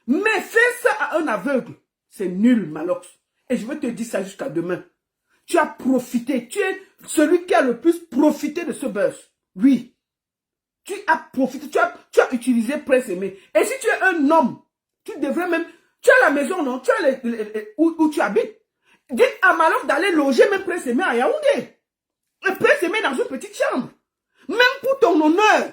Mais faire ça à un aveugle, c'est nul, Malox. Et je vais te dire ça jusqu'à demain. Tu as profité. Tu es celui qui a le plus profité de ce buzz. Oui. Tu as profité. Tu as utilisé Prince Aimé. Et si tu es un homme, tu devrais même... Tu as la maison, non? Tu as où tu habites. Dites à Malox d'aller loger même Prince Aimé à Yaoundé. Et Prince Aimé dans une petite chambre. Même pour ton honneur.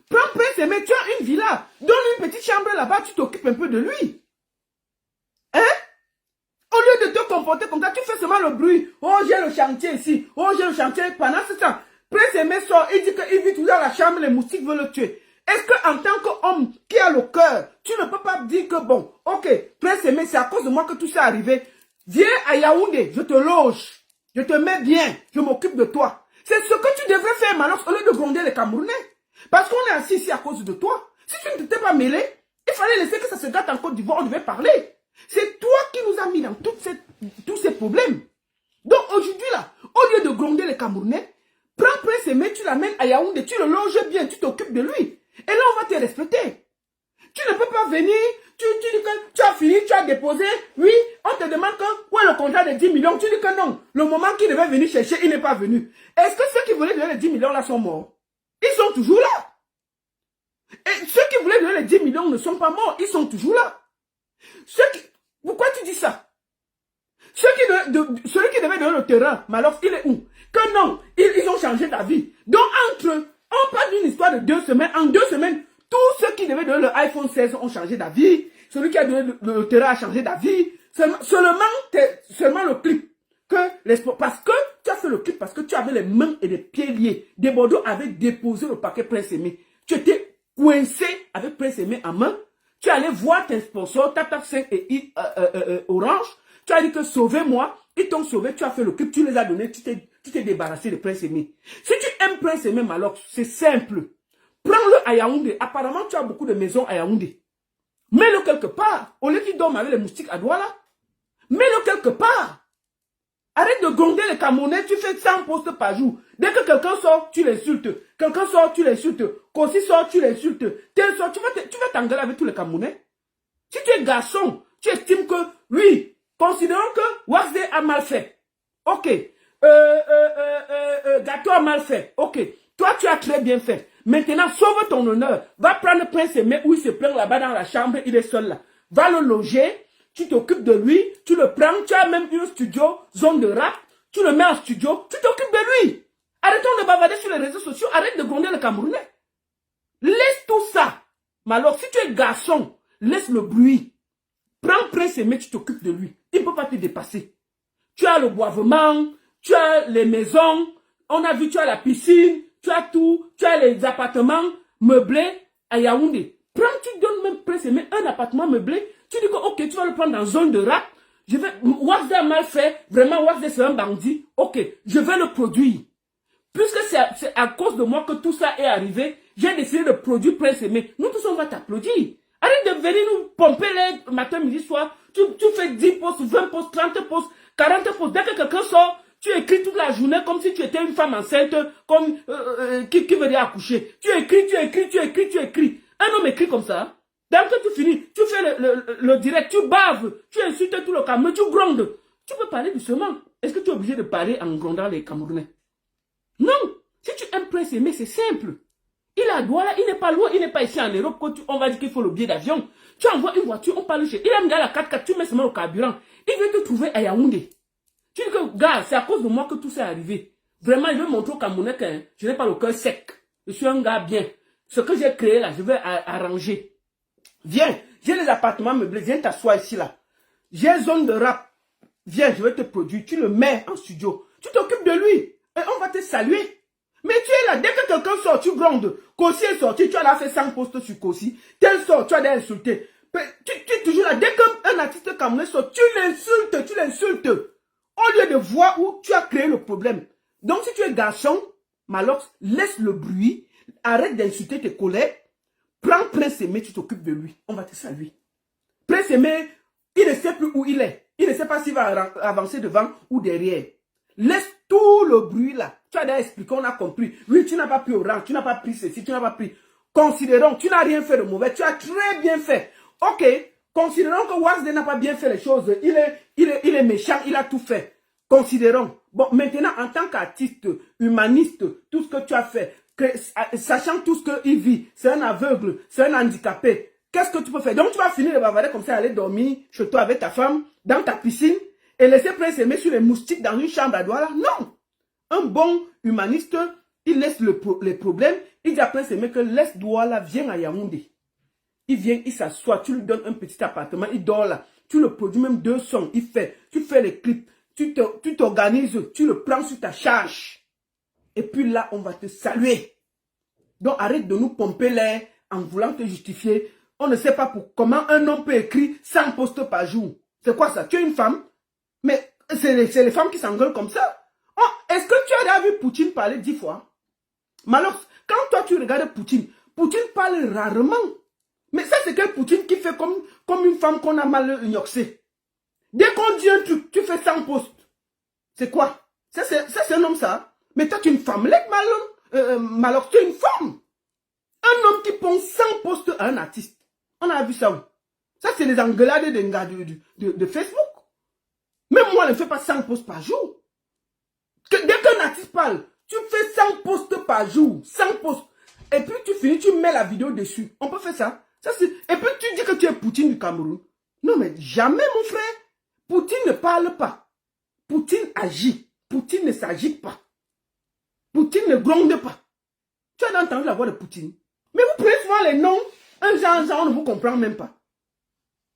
Prends Prince Aimé, tu as une villa. Donne une petite chambre là-bas, tu t'occupes un peu de lui. Hein? Au lieu de te comporter comme ça, tu fais seulement le bruit. Oh, j'ai le chantier ici. Oh, j'ai le chantier. Pendant ce temps, Prince Aimé sort, il dit qu'il vit toujours dans la chambre, les moustiques veulent le tuer. Est-ce qu'en tant qu'homme qui a le cœur, tu ne peux pas dire que bon, ok, Prince Aimé, c'est à cause de moi que tout ça est arrivé. Viens à Yaoundé, je te loge. Je te mets bien, je m'occupe de toi. C'est ce que tu devrais faire, Malox, au lieu de gronder les Camerounais. Parce qu'on est assis ici à cause de toi. Si tu ne t'étais pas mêlé, il fallait laisser que ça se gâte en Côte d'Ivoire, on devait parler. C'est toi qui nous as mis dans tous ces problèmes. Donc aujourd'hui là, au lieu de gronder les Camerounais, prends Prince Aimé, tu l'amènes à Yaoundé, tu le loges bien, tu t'occupes de lui. Et là on va te respecter. Tu ne peux pas venir, tu dis que tu as fini, tu as déposé, oui, on te demande que, où est le contrat de 10 millions, tu dis que non. Le moment qu'il devait venir chercher, il n'est pas venu. Est-ce que ceux qui voulaient donner les 10 millions là sont morts? Ils sont toujours là. Et ceux qui voulaient donner les 10 millions ne sont pas morts, ils sont toujours là. Pourquoi tu dis ça? Celui qui devait donner le terrain, mais alors il est où? Que non, ils ont changé d'avis. Donc on parle d'une histoire de 2 semaines. En 2 semaines, tous ceux qui devaient donner le iPhone 16 ont changé d'avis. Celui qui a donné le terrain a changé d'avis. Seulement le clip. Parce que tu as fait le clip, parce que tu avais les mains et les pieds liés. Desbordeaux avait déposé le paquet Prince Aimé. Tu étais coincé avec Prince Aimé en main. Tu allais voir tes sponsors, Tata 5 et Orange. Tu as dit que sauvez-moi. Ils t'ont sauvé, tu as fait le clip, tu les as donnés, tu t'es débarrassé de Prince Aimé. Si tu aimes Prince Aimé, Malox, c'est simple. Prends-le à Yaoundé. Apparemment, tu as beaucoup de maisons à Yaoundé. Mets-le quelque part. Au lieu qu'il dorme avec les moustiques à Douala. Mets-le quelque part. Arrête de gronder les Camerounais, tu fais 100 postes par jour. Dès que quelqu'un sort, tu l'insultes. Quelqu'un sort, tu l'insultes. Kossi sort, tu l'insultes. Tel sort, tu vas t'engueuler avec tous les Camerounais. Si tu es garçon, tu estimes que, oui, considérons que Wazé a mal fait. Ok. Gâteau a mal fait. Ok. Toi, tu as très bien fait. Maintenant, sauve ton honneur. Va prendre Prince Aimé où il se plaint là-bas dans la chambre, il est seul là. Va le loger. Tu t'occupes de lui, tu le prends, tu as même une studio, zone de rap, tu le mets en studio, tu t'occupes de lui. Arrêtons de bavarder sur les réseaux sociaux, arrête de gronder le Camerounais. Laisse tout ça. Mais alors, si tu es garçon, laisse le bruit. Prends Prince Aimé, tu t'occupes de lui. Il ne peut pas te dépasser. Tu as le boisement, tu as les maisons, on a vu, tu as la piscine, tu as tout, tu as les appartements meublés à Yaoundé. Prends, tu donnes même Prince Aimé un appartement meublé. Tu dis que, ok, tu vas le prendre dans zone de rap. Wazé a mal fait. Vraiment, Wazé, c'est un bandit. Ok, je vais le produire. Puisque c'est à cause de moi que tout ça est arrivé, j'ai décidé de produire Prince Aimé. Nous tous, on va t'applaudir. Arrête de venir nous pomper les matin, midi, soir. Tu fais 10 postes, 20 postes, 30 postes, 40 postes. Dès que quelqu'un sort, tu écris toute la journée comme si tu étais une femme enceinte, comme qui veut dire accoucher. Tu écris. Un homme écrit comme ça. Dès que tu finis, tu fais le direct, tu baves, tu insultes tout le Cameroun, tu grondes. Tu peux parler doucement. Est-ce que tu es obligé de parler en grondant les Camerounais? Non. Si tu aimes Prince Aimé, c'est simple. Il est à Douala, il n'est pas loin, il n'est pas ici en Europe. Quand on va dire qu'il faut le billet d'avion. Tu envoies une voiture, on parle chez. Il aime la 4x4, tu mets seulement le carburant. Il vient te trouver à Yaoundé. Tu dis que, gars, c'est à cause de moi que tout ça est arrivé. Vraiment, il veut montrer aux Camerounais que je n'ai pas le cœur sec. Je suis un gars bien. Ce que j'ai créé là, je vais arranger. Viens, j'ai les appartements meublés, viens t'asseoir ici là. J'ai zone de rap. Viens, je vais te produire. Tu le mets en studio. Tu t'occupes de lui. Et on va te saluer. Mais tu es là, dès que quelqu'un sort, tu grondes. Kossi est sorti, tu as là fait 100 postes sur Kossi. Tel sort, tu as insulté. Tu es toujours là. Dès qu'un artiste camerounais sort, tu l'insultes. Au lieu de voir où tu as créé le problème. Donc si tu es garçon, Malox, laisse le bruit. Arrête d'insulter tes collègues. Prends Prince Aimé, tu t'occupes de lui. On va te saluer. Prince Aimé, il ne sait plus où il est. Il ne sait pas s'il va avancer devant ou derrière. Laisse tout le bruit là. Tu as déjà expliqué, on a compris. Oui, tu n'as pas pris Orange, tu n'as pas pris ceci, tu n'as pas pris. Considérons, tu n'as rien fait de mauvais. Tu as très bien fait. Ok, Considérons que Wasde n'a pas bien fait les choses. Il est méchant, il a tout fait. Considérons. Bon, maintenant, en tant qu'artiste, humaniste, tout ce que tu as fait, sachant tout ce qu'il vit, c'est un aveugle, c'est un handicapé. Qu'est-ce que tu peux faire? Donc, tu vas finir de bavarder comme ça, aller dormir chez toi avec ta femme, dans ta piscine, et laisser Prince Aimé sur les moustiques dans une chambre à Douala? Non! Un bon humaniste, il laisse les problèmes. Il dit à Prince Aimé que laisse Douala, viens à Yaoundé. Il vient, il s'assoit, tu lui donnes un petit appartement, il dort là. Tu le produis même 2 sons, tu fais les clips, tu t'organises, tu le prends sur ta charge. Et puis là, on va te saluer. Donc arrête de nous pomper l'air en voulant te justifier. On ne sait pas comment un homme peut écrire 100 posts par jour. C'est quoi ça? Tu es une femme? Mais c'est les femmes qui s'engueulent comme ça. Oh, est-ce que tu as déjà vu Poutine parler 10 fois? Malheureusement, quand toi tu regardes Poutine, Poutine parle rarement. Mais ça, c'est quel Poutine qui fait comme une femme qu'on a mal ignoxée. Dès qu'on dit un truc, tu fais 100 posts. C'est quoi? Ça, c'est un homme, ça. Mais toi, tu es une femme. Malheureusement, tu es une femme. Un homme qui pond 100 posts à un artiste. On a vu ça où? Ça, c'est les engueulades de Facebook. Même moi, je ne fais pas 100 posts par jour. Dès qu'un artiste parle, tu fais 100 posts par jour. 100 posts. Et puis, tu finis, tu mets la vidéo dessus. On peut faire ça. Et puis tu dis que tu es Poutine du Cameroun. Non, mais jamais, mon frère. Poutine ne parle pas. Poutine agit. Poutine ne s'agite pas. Poutine ne gronde pas. Tu as entendu la voix de Poutine. Mais vous prenez souvent les noms. Un genre, on ne vous comprend même pas.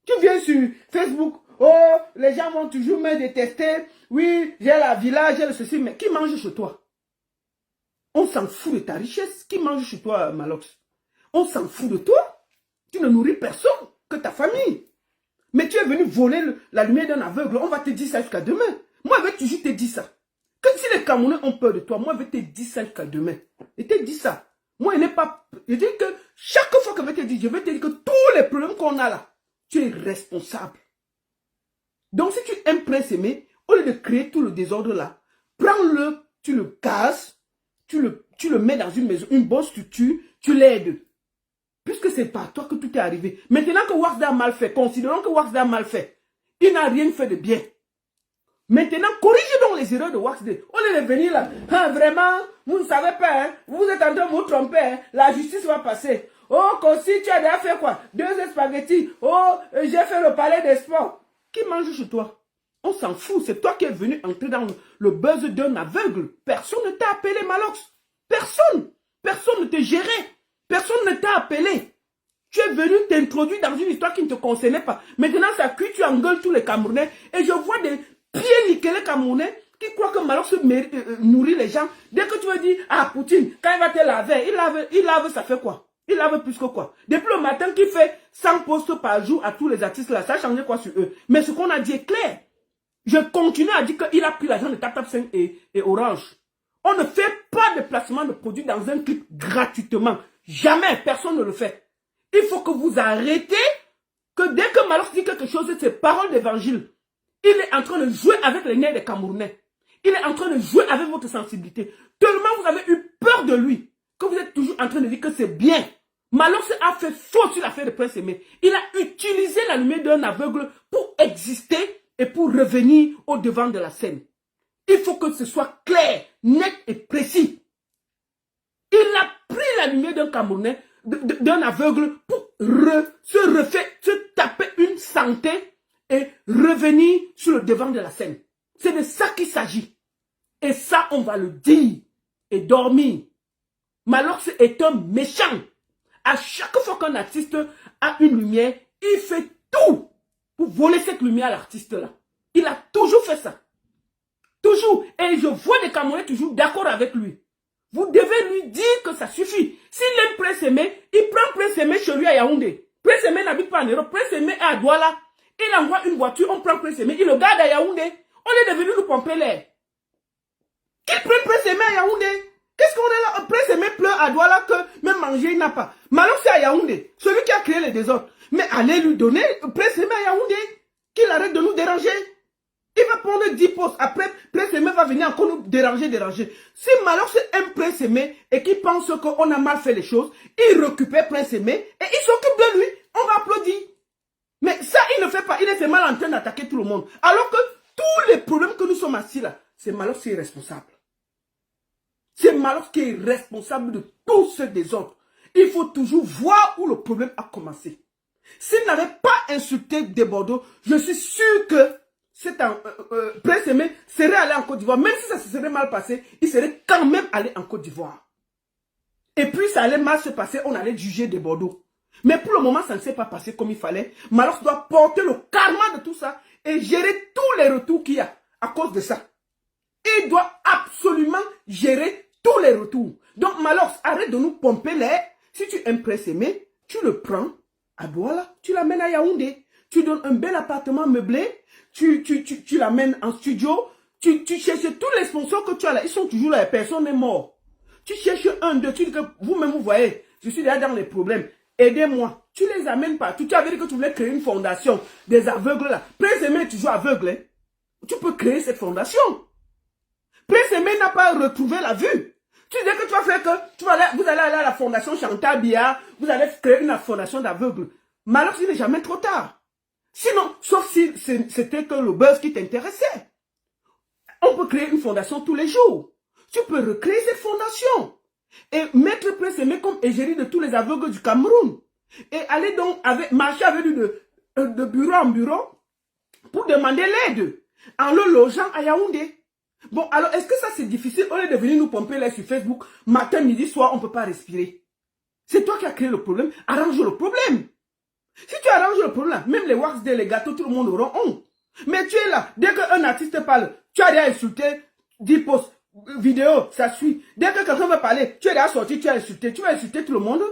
Tu viens sur Facebook. Oh, les gens vont toujours me détester. Oui, j'ai la villa, j'ai le ceci. Mais qui mange chez toi? On s'en fout de ta richesse. Qui mange chez toi, Malox? On s'en fout de toi. Tu ne nourris personne que ta famille. Mais tu es venu voler la lumière d'un aveugle. On va te dire ça jusqu'à demain. Moi, je vais toujours te dire ça. Que si les Camerounais ont peur de toi, moi, je vais te dire ça jusqu'à demain. Je te dis ça. Moi, je n'ai pas... Je dis que chaque fois que je vais te dire que tous les problèmes qu'on a là, tu es responsable. Donc, si tu aimes Prince Aimé, au lieu de créer tout le désordre là, prends-le, tu le casses, tu le mets dans une maison, une bonne structure, tu l'aides. Puisque c'est par toi que tout est arrivé. Maintenant que Wasde a mal fait, considérons que Wasde a mal fait, il n'a rien fait de bien. Maintenant, corrigez donc les erreurs de Wasde. Au lieu de venir là, ah, vraiment, vous ne savez pas, hein, vous êtes en train de vous tromper, hein, la justice va passer. Oh, Kossi, tu as déjà fait quoi? 2 spaghettis. Oh, j'ai fait le palais des sports. Qui mange chez toi? On s'en fout, c'est toi qui es venu entrer dans le buzz d'un aveugle. Personne ne t'a appelé, Malox. Personne. Personne ne te gérait. Personne ne t'a appelé. Tu es venu t'introduire dans une histoire qui ne te concernait pas. Maintenant, ça cuit, tu engueules tous les Camerounais. Et je vois des pieds nickelés Camerounais qui croient que Malox nourrit les gens. Dès que tu veux dire, ah, Poutine, quand il va te laver, il lave, ça fait quoi? Il lave plus que quoi? Depuis le matin qu'il fait 100 posts par jour à tous les artistes là, ça a changé quoi sur eux? Mais ce qu'on a dit est clair. Je continue à dire qu'il a pris l'argent de TapTap5 et Orange. On ne fait pas de placement de produits dans un clip gratuitement. Jamais, personne ne le fait. Il faut que vous arrêtez que dès que Malox dit quelque chose, c'est parole d'évangile. Il est en train de jouer avec les nerfs des Camerounais. Il est en train de jouer avec votre sensibilité. Tellement vous avez eu peur de lui que vous êtes toujours en train de dire que c'est bien. Malox a fait faux sur l'affaire de Prince Aimé. Il a utilisé la lumière d'un aveugle pour exister et pour revenir au devant de la scène. Il faut que ce soit clair, net et précis. Il a pris la lumière d'un Camerounais, d'un aveugle, pour se taper une santé et revenir sur le devant de la scène. C'est de ça qu'il s'agit. Et ça, on va le dire et dormir. Malox est un méchant. À chaque fois qu'un artiste a une lumière, il fait tout pour voler cette lumière à l'artiste-là. Il a toujours fait ça. Toujours. Et je vois des Camerounais toujours d'accord avec lui. Vous devez lui dire que ça suffit. S'il aime Prince Aimé, il prend Prince Aimé chez lui à Yaoundé. Prince Aimé n'habite pas en Europe. Prince Aimé est à Douala. Il envoie une voiture, on prend Prince Aimé, il le garde à Yaoundé. On est devenu nous pomper l'air. Qu'il prenne Prince Aimé à Yaoundé. Qu'est-ce qu'on est là? Prince Aimé pleure à Douala que même manger il n'a pas. Malox c'est à Yaoundé. Celui qui a créé les désordres. Mais allez lui donner Prince Aimé à Yaoundé. Qu'il arrête de nous déranger. Il va prendre 10 postes. Après, Prince Aimé va venir encore nous déranger. Si Malox aime Prince Aimé et qu'il pense qu'on a mal fait les choses, il récupère Prince Aimé et il s'occupe de lui. On va applaudir. Mais ça, il ne fait pas, il est seulement en train d'attaquer tout le monde. Alors que tous les problèmes que nous sommes assis là, c'est Malox qui est responsable. C'est Malox qui est responsable de tout ce désordre. Il faut toujours voir où le problème a commencé. S'il n'avait pas insulté des Bordeaux, je suis sûr que Prince Aimé serait allé en Côte d'Ivoire. Même si ça se serait mal passé, il serait quand même allé en Côte d'Ivoire. Et puis ça allait mal se passer, on allait juger des Bordeaux. Mais pour le moment, ça ne s'est pas passé comme il fallait. Malox doit porter le karma de tout ça et gérer tous les retours qu'il y a à cause de ça. Il doit absolument gérer tous les retours. Donc Malox, arrête de nous pomper l'air. Si tu aimes Prince Aimé, tu le prends à Douala, tu l'amènes à Yaoundé. Tu donnes un bel appartement meublé, tu l'amènes en studio, tu cherches tous les sponsors que tu as là, ils sont toujours là, personne n'est mort. Tu cherches un, deux, tu dis que vous-même vous voyez, je suis déjà dans les problèmes, aidez-moi. Tu les amènes partout. Tu avais dit que tu voulais créer une fondation des aveugles là. Prince Aimé est toujours aveugle. Hein? Tu peux créer cette fondation. Prince Aimé n'a pas retrouvé la vue. Tu dis que tu vas faire que vous allez aller à la fondation Chantal Biya, vous allez créer une fondation d'aveugles. Malox, il n'est jamais trop tard. Sinon, sauf si c'était que le buzz qui t'intéressait. On peut créer une fondation tous les jours. Tu peux recréer cette fondation. Et mettre Prince Aimé comme égérie de tous les aveugles du Cameroun. Et aller donc marcher avec lui de bureau en bureau pour demander l'aide. En le logeant à Yaoundé. Bon, alors, est-ce que ça c'est difficile? Au lieu de venir nous pomper là sur Facebook, matin, midi, soir, on ne peut pas respirer. C'est toi qui as créé le problème. Arrange le problème. Si tu arranges le problème, même les wax des les gâteaux, tout le monde aura honte. Mais tu es là, dès qu'un artiste parle, tu as déjà insulté, 10 posts, vidéos, ça suit. Dès que quelqu'un va parler, tu es déjà sorti, tu as insulté, tu vas insulter tout le monde.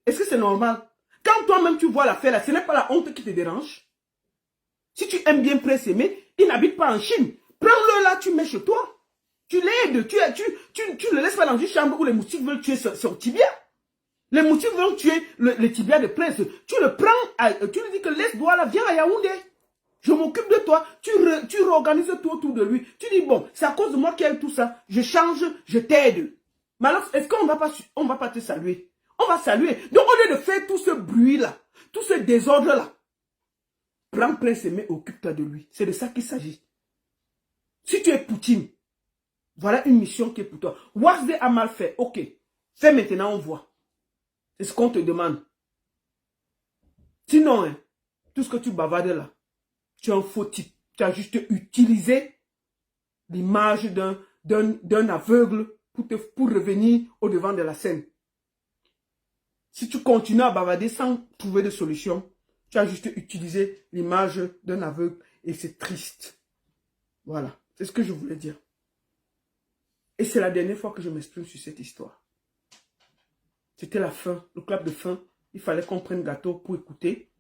Est-ce que c'est normal? Quand toi-même tu vois l'affaire là, ce n'est pas la honte qui te dérange. Si tu aimes bien Prince Aimé, il n'habite pas en Chine. Prends-le là, tu mets chez toi. Tu l'aides, tu le laisses pas dans une chambre où les moustiques veulent tuer son tibia. Les moustiques veulent tuer le tibia de Prince. Tu le prends, tu lui dis que laisse Douala, viens à Yaoundé. Je m'occupe de toi. Tu réorganises tout autour de lui. Tu dis, bon, c'est à cause de moi qu'il y a eu tout ça. Je change, je t'aide. Mais alors, est-ce qu'on va pas te saluer? On va saluer. Donc, au lieu de faire tout ce bruit-là, tout ce désordre-là, prends Prince Aimé, occupe-toi de lui. C'est de ça qu'il s'agit. Si tu es Poutine, voilà une mission qui est pour toi. Wazde a mal fait, ok. Fais maintenant, on voit. C'est ce qu'on te demande. Sinon, hein, tout ce que tu bavardes là, tu es un faux type. Tu as juste utilisé l'image d'un aveugle pour revenir au devant de la scène. Si tu continues à bavarder sans trouver de solution, tu as juste utilisé l'image d'un aveugle et c'est triste. Voilà, c'est ce que je voulais dire. Et c'est la dernière fois que je m'exprime sur cette histoire. C'était la fin, le clap de fin. Il fallait qu'on prenne gâteau pour écouter.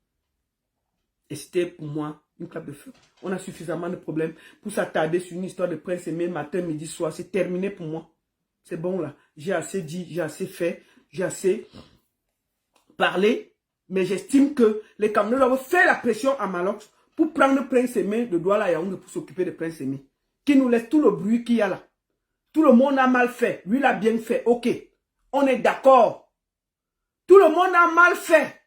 Et c'était pour moi une clap de fin. On a suffisamment de problèmes pour s'attarder sur une histoire de Prince Aimé matin, midi, soir. C'est terminé pour moi. C'est bon là. J'ai assez dit, j'ai assez fait, j'ai assez parlé. Mais j'estime que les Camerounais doivent faire la pression à Malox pour prendre Prince Aimé de Douala à Yaoundé pour s'occuper de Prince Aimé. Qui nous laisse tout le bruit qu'il y a là. Tout le monde a mal fait. Lui, il a bien fait. Ok. On est d'accord. Tout le monde a mal fait.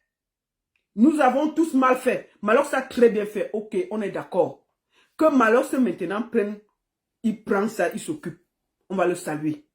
Nous avons tous mal fait. Malox a très bien fait. Ok, on est d'accord. Que Malox maintenant prenne, il prend ça, il s'occupe. On va le saluer.